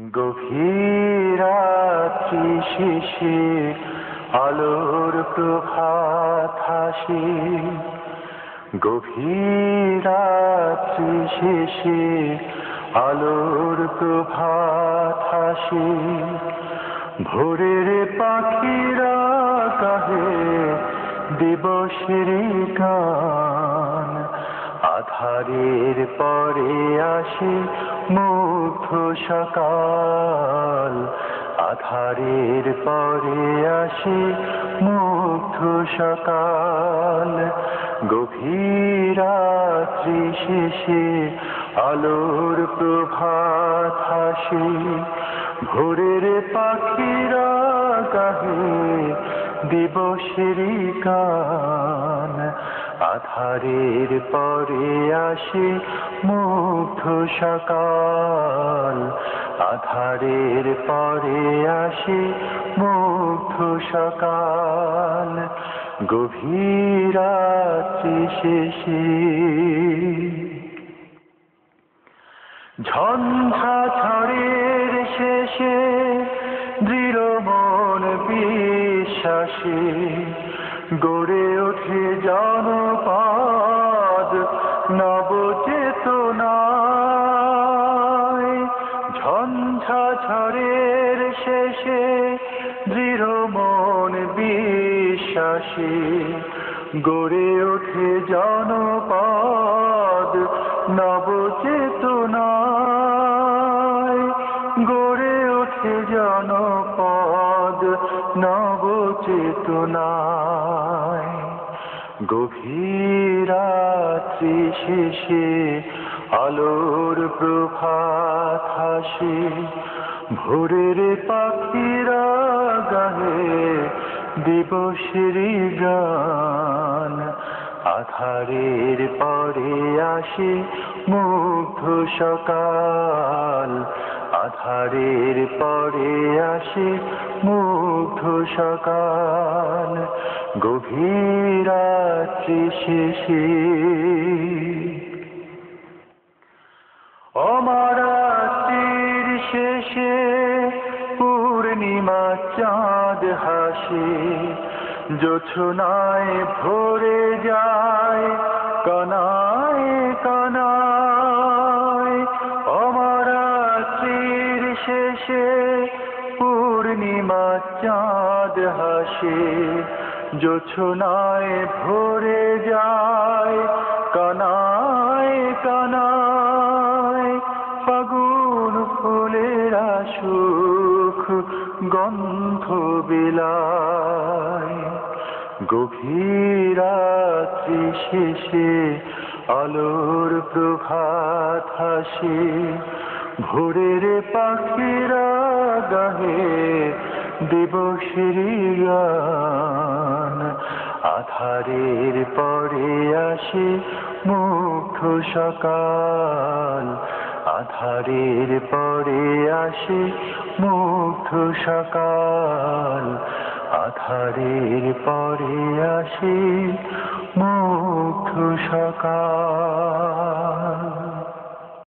গভীর রাত্রি শেষে আলোর প্রভাত হাসে। গভীর রাত্রি শেষে আলোর প্রভাত হাসে। ভোরের পাখিরা গাহে দিবসের গান। আঁধারের পরে আসে মুগ্ধ সকাল। আঁধারের পরে আসে মুগ্ধ সকাল। গভীর রাত্রি শেষে আলোর প্রভাত হাসে। ভোরের পাখিরা গাহে দিবসের গান। আঁধারের পরে আসে মুগ্ধ সকাল। আঁধারের পরে আসে মুগ্ধ সকাল। গভীর রাত্রি শেষে ঝঞ্ঝা ঝড়ের শেষে দৃঢ় মন বিশ্বাসে গড়ে ওঠে জনপদ নবচেতনায়। ঝঞ্ঝা ঝড়ের শেষে দৃঢ় মন বিশ্বাসে গড়ে ওঠে জনপদ নবচেতনায়। গড়ে ওঠে জনপদ নবচেতনায়। গভীর রাত্রি শেষে আলোর প্রভাত হাসে। ভোরের পাখিরা গাহে দিবসের গান। আঁধারের পরে আসে মুগ্ধ সকাল। আঁধারের পরে আসে মুগ্ধ সকাল। গভীর রাত্রি শেষে অমরাত্রির শেষে পূর্ণিমা চাঁদ হাসে। জোছনায় ভরে যায় কানায় কানায়। অমরাত্রির শেষে পূর্ণিমা চাঁদ হাসে। জোছনায় ভরে যায় কানায় কানায়। ফাগুন ফুলেরা সুখ গন্ধ বিলায়। গভীর রাত্রি শেষে আলোর প্রভাত হাসে। ভোরের পাখিরা গাহে দিবসের গান। আঁধারের পরে আসে মুগ্ধ সকাল। আঁধারের পরে আসে মুগ্ধ সকাল। আঁধারের পরে আসে মুগ্ধ সকাল।